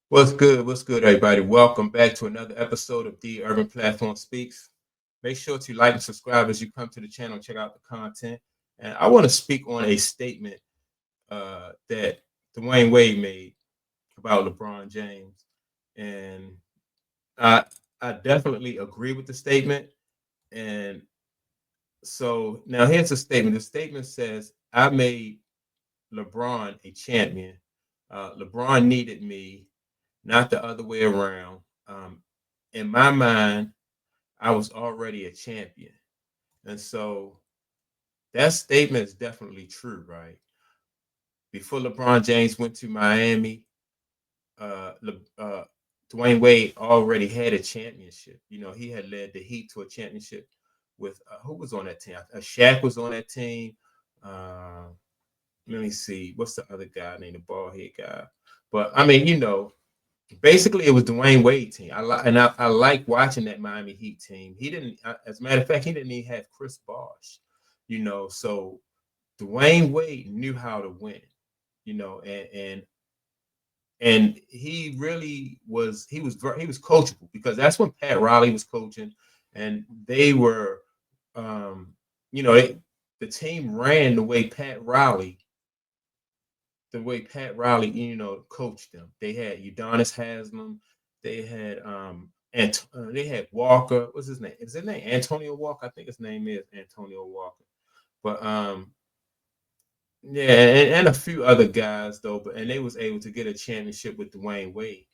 What's good? What's good, everybody? Welcome back to another episode of The Urban Platform Speaks. Make sure to like and subscribe as you come to the channel and check out the content. And I want to speak on a statement that Dwayne Wade made about LeBron James. And I, I definitely agree with the statement. And so now here's the statement. The statement says, I made LeBron a champion. LeBron needed me, not the other way around. In my mind, I was already a champion. And so that statement is definitely true, right? Before LeBron James went to Miami, Dwayne Wade already had a championship. He had led the Heat to a championship with who was on that team? Shaq was on that team. Uh, Let me see. What's the other guy named the ball head guy? But I mean, basically it was Dwayne Wade team. I like watching that Miami Heat team. He didn't, as a matter of fact, he didn't even have Chris Bosh. So Dwayne Wade knew how to win. And he really was. He was coachable because that's when Pat Riley was coaching, and they were, um, you know, they, the team ran the way Pat Riley, coached them. They had Udonis Haslam, they had and they had Walker. What's his name? Is his name Antonio Walker? I think his name is Antonio Walker. But yeah, and a few other guys though. And they was able to get a championship with Dwayne Wade.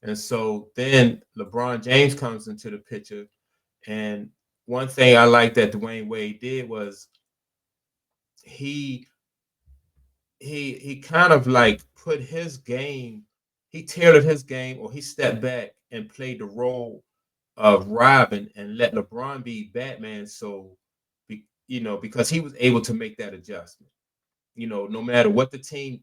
And so then LeBron James comes into the picture. And one thing I like that Dwayne Wade did was he he kind of like put his game, he tailored his game, or he stepped back and played the role of Robin and let LeBron be Batman. So, because he was able to make that adjustment. No matter what the team,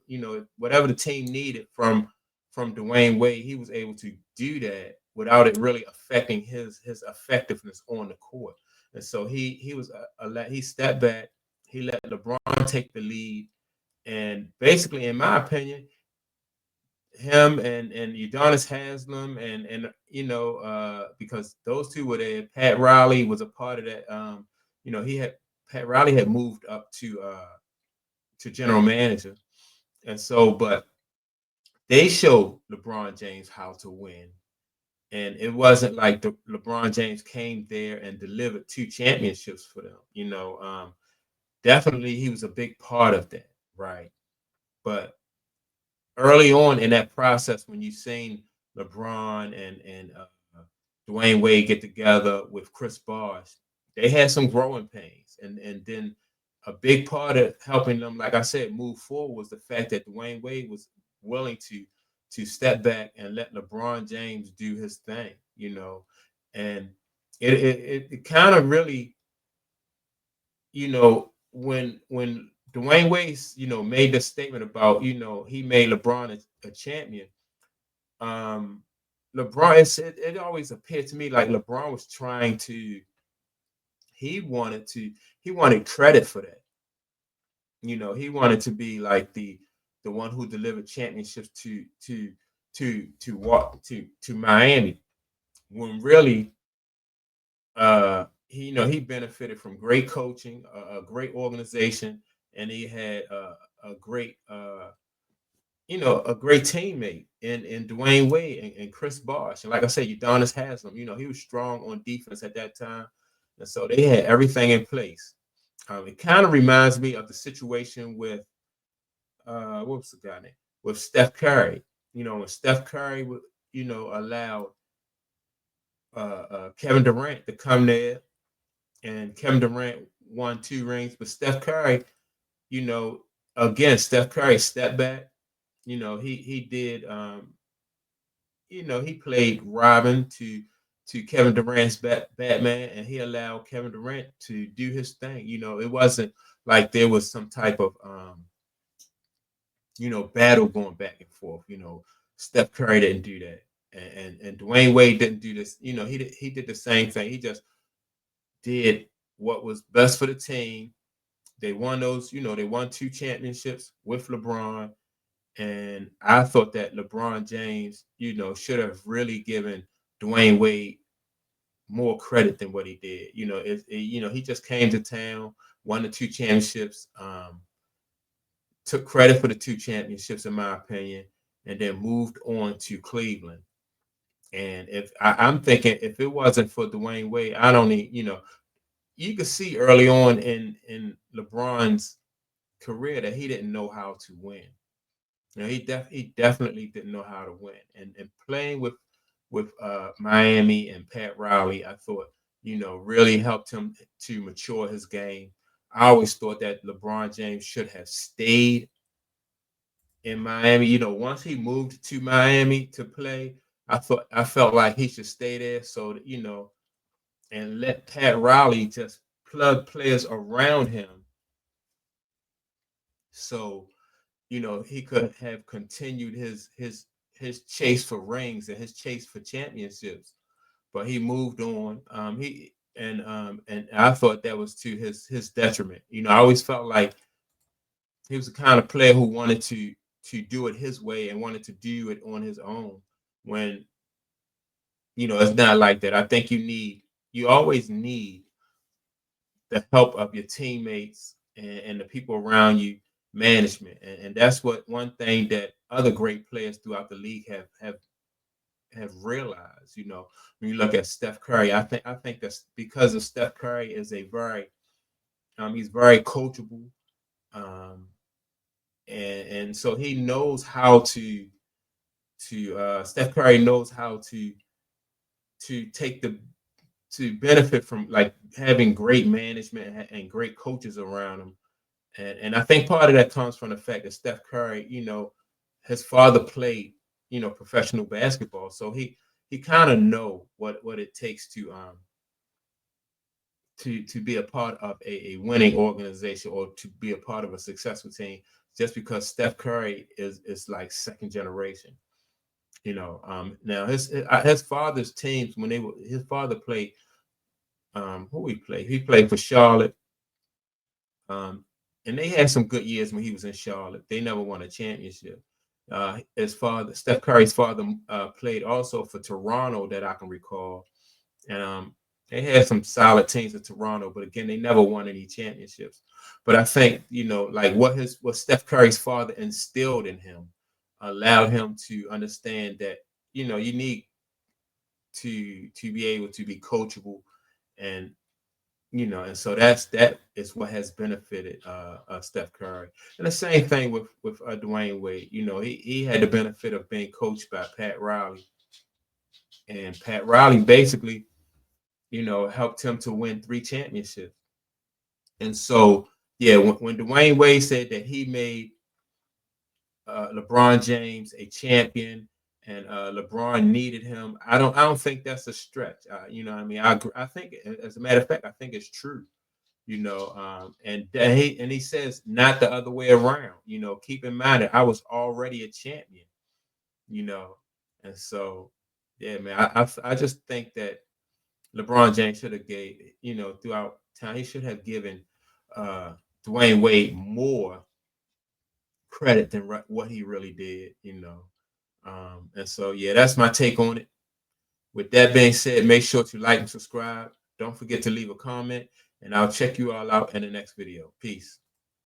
whatever the team needed from Dwayne Wade, he was able to do that without it really affecting his effectiveness on the court. And so he stepped back, he let LeBron take the lead, and basically, in my opinion, him and Udonis Haslam and because those two were there. Pat Riley was a part of that. He had Pat Riley had moved up to general manager, and so but they showed LeBron James how to win. And it wasn't like LeBron James came there and delivered two championships for them. Definitely he was a big part of that, right? But early on in that process, when you seen LeBron and Dwayne Wade get together with Chris Bosh, they had some growing pains, and then a big part of helping them, like I said, move forward was the fact that Dwayne Wade was willing to step back and let LeBron James do his thing, and it kind of really, when Dwayne Wade, made this statement about, he made LeBron a champion. Um, it always appeared to me like LeBron was trying to, he wanted to, he wanted credit for that. He wanted to be like the one who delivered championships to Miami, when really he benefited from great coaching, a great organization, and he had a great a great teammate in Dwayne Wade and Chris Bosh. And like I said, Udonis Haslam, he was strong on defense at that time. And so they had everything in place. It kind of reminds me of the situation with what was the guy name? With Steph Curry. When Steph Curry would, allowed Kevin Durant to come there, and Kevin Durant won 2 rings, but Steph Curry, you know, again, Steph Curry stepped back. He did he played Robin to Kevin Durant's Batman, and he allowed Kevin Durant to do his thing. It wasn't like there was some type of battle going back and forth. Steph Curry didn't do that, and Dwayne Wade didn't do this. He did the same thing. He just did what was best for the team. They won those. They won 2 championships with LeBron, And I thought that LeBron James, should have really given Dwayne Wade more credit than what he did. He just came to town, won the two championships, took credit for the two championships, in my opinion, and then moved on to Cleveland. And I'm thinking, if it wasn't for Dwayne Wade, I don't need, you could see early on in LeBron's career that he didn't know how to win. He definitely didn't know how to win. And playing with Miami and Pat Riley, I thought, really helped him to mature his game. I always thought that LeBron James should have stayed in Miami. Once he moved to Miami to play, I felt like he should stay there so that, and let Pat Riley just plug players around him so he could have continued his chase for rings and his chase for championships. But he moved on. And I thought that was to his detriment. I always felt like he was the kind of player who wanted to do it his way and wanted to do it on his own. When it's not like that. I think you always need the help of your teammates and the people around you, management, and that's what one thing that other great players throughout the league have realized. When you look at Steph Curry, I think that's because of Steph Curry is a very he's very coachable, um, and so he knows how to Steph Curry knows how to take the to benefit from like having great management and great coaches around him. And I think part of that comes from the fact that Steph Curry, his father played, professional basketball. So he kind of know what it takes to be a part of a winning organization or to be a part of a successful team, just because Steph Curry is like second generation. Now his father's teams, when his father played, who he played? He played for Charlotte. Um, and they had some good years when he was in Charlotte. They never won a championship. His father, Steph Curry's father, played also for Toronto, that I can recall. And they had some solid teams in Toronto, but again, they never won any championships. But I think, like what Steph Curry's father instilled in him allowed him to understand that, you need to be able to be coachable, and and so that is what has benefited Steph Curry. And the same thing with Dwayne Wade. He had the benefit of being coached by Pat Riley, and Pat Riley basically, helped him to win 3 championships. And so, yeah, when Dwayne Wade said that he made LeBron James a champion, and LeBron needed him, I don't think that's a stretch. I mean, I think, as a matter of fact, I think it's true. And he says not the other way around. Keep in mind that I was already a champion. You know, and so yeah, man, I just think that LeBron James should have gave, throughout time, he should have given uh Dwayne Wade more credit than what he really did. And so yeah, that's my take on it. With that being said, make sure to like and subscribe. Don't forget to leave a comment, and I'll check you all out in the next video. Peace.